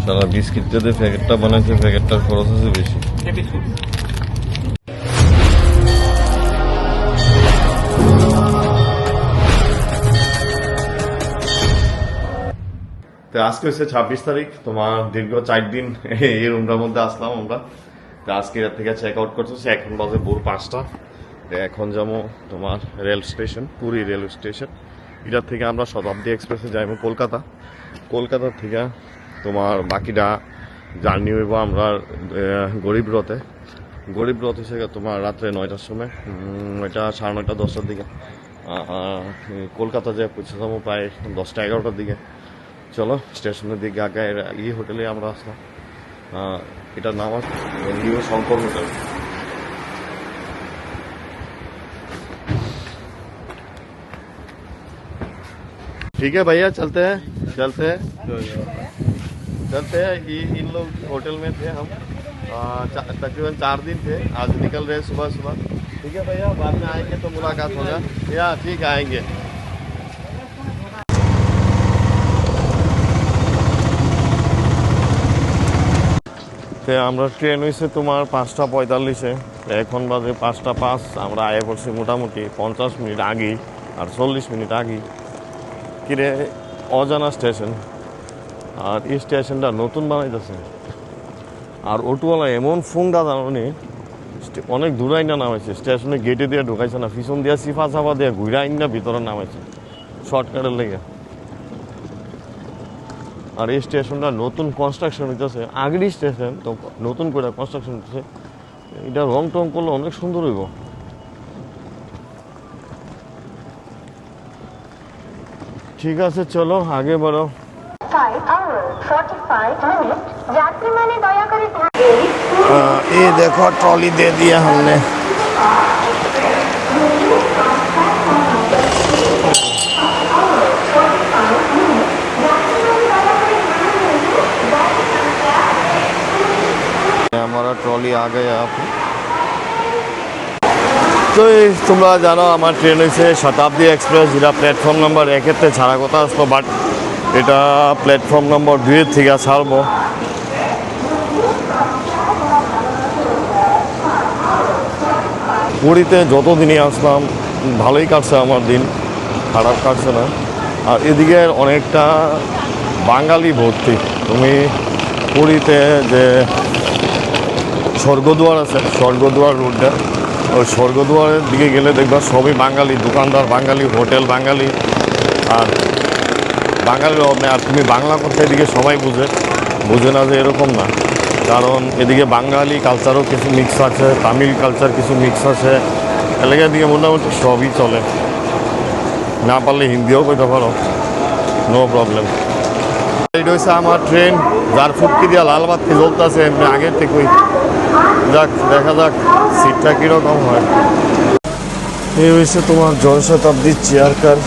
তারা বিস্কিট যদি প্যাকেটটা বানাইছে প্যাকেটটার খরচ আছে বেশি। তো আজকে হচ্ছে 26 তারিখ, তোমার দীর্ঘ 4 দিন এই রুমটার মধ্যে আসলাম আমরা। তো আজকে এর থেকে চেক আউট করতেছি, এখন বাজে ভোর 5টা। এখন যাবো তোমার rail station, Puri rail station. এটার থেকে আমরা শতাব্দী এক্সপ্রেসে যাইব কলকাতা। কলকাতা থেকে তোমার বাকিটা জার্নি হইব আমরা গরিবরথে। গরিবরথ হচ্ছে তোমার রাত্রে 9টার সময়, 9টা 9:30 10টার দিকে। কলকাতা যে পৌঁছে যাবো প্রায় 10টা 11টার দিকে। চলো স্টেশনের দিকে আগে এই হোটেলে আমরা আসলাম, এটার নাম আছে নিউ শঙ্কর হোটেল। ठीक है भैया, चलते हैं इन लोग होटल में थे हम, तकरीबन 4 दिन थे। आज निकल रहे सुबह सुबह। ठीक है भैया, बाद में आएंगे तो मुलाकात होगा। या ठीक है, आएंगे। আমরা ট্রেন হয়েছে তোমার 5টা 45-এ, এখন বাজে 5টা 5। আমরা আয়ে পড়ছি মোটামুটি 50 মিনিট আগেই, আর 40 মিনিট আগেই। কিরে অজানা স্টেশন, আর এই স্টেশনটা নতুন বানাইতেছে। আর অটোওয়ালা এমন ফুঙ্গা জানি অনেক দূরাই না নামাইছে, স্টেশনে গেটে দিয়ে ঢুকাইছে না, পিছন দিয়ে সিফা চাপা দিয়ে ঘুরে আইন না ভিতরে নামাইছে শর্টকাটের লেগে। আর এই স্টেশনটা নতুন কনস্ট্রাকশন হইতেছে, আগের স্টেশন তো নতুন করে কনস্ট্রাকশন হইতেছে। এটা রং টং করলে অনেক সুন্দর হইব। ঠিক আছে, চলো আগে বাড়ো। ये देखो ट्रॉली दे दिया हमने। हमारा ट्रॉली आ गया। आप তো তোমরা জানো আমার ট্রেন হয়েছে শতাব্দী এক্সপ্রেস, যেটা প্ল্যাটফর্ম নাম্বার 1-এ ছাড়া কথা আসলো, বাট এটা প্ল্যাটফর্ম নম্বর 2-এর থেকে ছাড়বো। পুরীতে যতদিনই আসলাম ভালোই কাটছে আমার দিন, খারাপ কাটছে না। আর এদিকে অনেকটা বাঙালি ভর্তি। তুমি পুরীতে যে স্বর্গদুয়ার আছে, স্বর্গদুয়ার রোডটা, ওই স্বর্গদুয়ারের দিকে গেলে দেখবা সবই বাঙালি, দোকানদার বাঙালি, হোটেল বাঙালি, আর বাঙালির অভাব। আর তুমি বাংলা কথা এদিকে সবাই বুঝে না যে এরকম না, কারণ এদিকে বাঙালি কালচারও কিছু মিক্স আছে, তামিল কালচার কিছু মিক্স আছে। এলাকার দিকে মোটামুটি সবই চলে, না পারলে হিন্দিও কইতে পারো, নো প্রবলেম। এটা হচ্ছে আমার ট্রেন, যার ফুটকি দিয়া লাল বাতি জ্বলতেছে এমনি আগের থেকেই। যাক, দেখা যাক সিটটা কীরকম হয়। এই হয়েছে তোমার জনশতাব্দীর চেয়ার কার।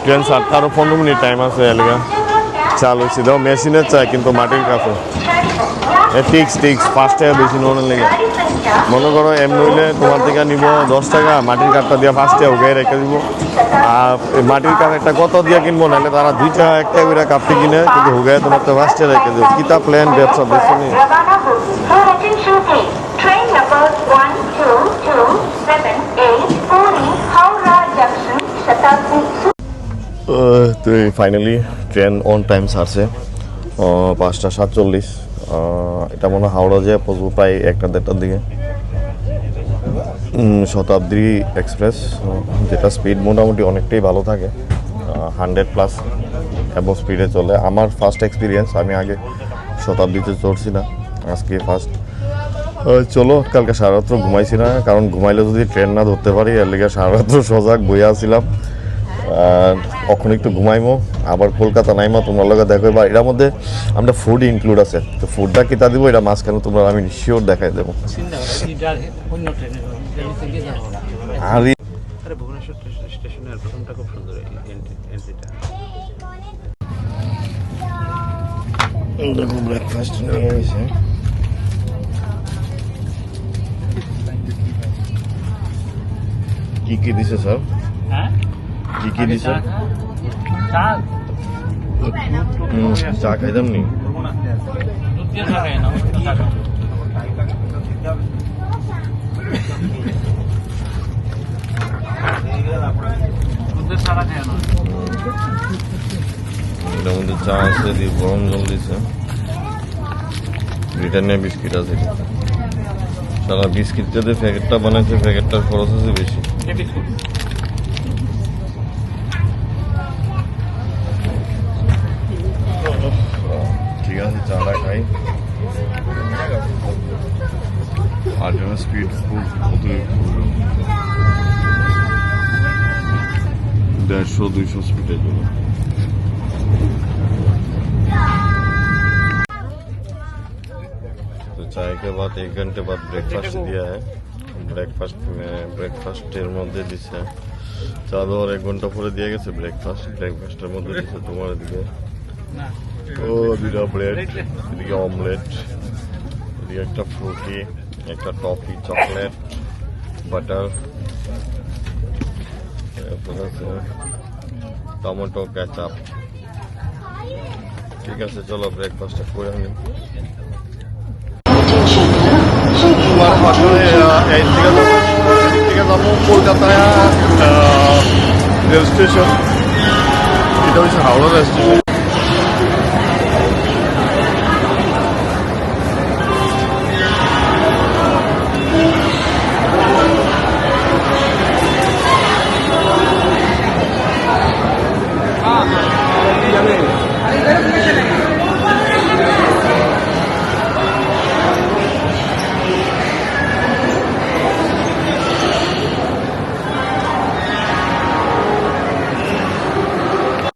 ট্রেন 7টা আরো 15 মিনিট টাইম আছে। এলাকা চালু হয়েছে, দাও মেশিনের চাই কিন্তু মাটির কাছে। টিক্স 5 টাকা বেশি নোনের লেগে। মনে করো এমনি হইলে তোমার থেকে নিব 10 টাকা, মাটির কাঠটা দিয়ে 5 টাকা উগাই রেখে দিব। আর মাটির কাঠ একটা কত দিয়ে কিনবো, নাহলে তারা 2 টাকা 1 টাকা করে কাপটি কিনে, কিন্তু হুগাই তোমার তো 5 টাকা রেখে দেবো। কিতা প্ল্যান ব্যবসা বেশি নেই। তো ফাইনালি ট্রেন অন টাইম ছাড়ছে 5টা 47। এটা মনে হয় হাওড়া যায় পৌঁছবো প্রায় 1টা-1:30টার দিকে। শতাব্দী এক্সপ্রেস, যেটা স্পিড মোটামুটি অনেকটাই ভালো থাকে, 100+ এবং স্পিডে চলে। আমার ফার্স্ট এক্সপিরিয়েন্স, আমি আগে শতাব্দীতে চড়ছি না, আজকে ফার্স্ট। চলো, কালকে সারারাত্র ঘুমাইছি না, কারণ ঘুমাইলে যদি ট্রেন না ধরতে পারি, এর লেগে সারারাত্র সজাগ বইয়া ছিলাম। কখন একটু ঘুমাইমো, আবার কলকাতা নাইমা তোমার লগে দেখো। এবার এটার মধ্যে আমরা ফুড ইনক্লুড আছে, তো ফুডটা কিতা দিব এটা মাঝখানে তোমরা আমি শিওর দেখাই দেবো। আর ভুবনেশ্বর স্টেশনের প্রথমটা খুব সুন্দর, এন্ট্রিটা ব্রেকফাস্ট নিয়ে গেছে। কি দিছে স্যার? হ্যাঁ কি দিছে? চা চা খাইতাম নি? দুধ দিয়ে চা খাই না চা খাই। দুধের ছাড়া খায় না। এটার মধ্যে চা আছে, দিয়ে গরম জল দিছে, ব্রিটানিয়া বিস্কিট আছে। সারা বিস্কিটটা দিয়ে প্যাকেটটা বানাইছে, প্যাকেটটার খরচ আছে বেশি। কে বিস্কুট? ঠিক আছে, চাটা খাই। আর যেন স্পিড খুব অতিরিক্ত 150-200 स्पीड है। तो चाय के बाद 1 घंटे बाद ब्रेकफास्ट दिया है। ব্রেকফাস্টের মধ্যে দিছে চা দেওয়ার 1 ঘন্টা পরে দিয়ে গেছে ব্রেকফাস্টের মধ্যে দিছে তোমার দিকে ও দুটা ব্রেড, এদিকে অমলেট, এদিকে একটা ফ্রুটি, একটা toffee, chocolate, butter, tomato ketchup. ঠিক আছে, চলো ব্রেকফাস্টটা করে আনি। আসলে এই থেকে যাবো কলকাতায় রেল স্টেশন, এটা হচ্ছে হাওড়া রেল স্টেশন।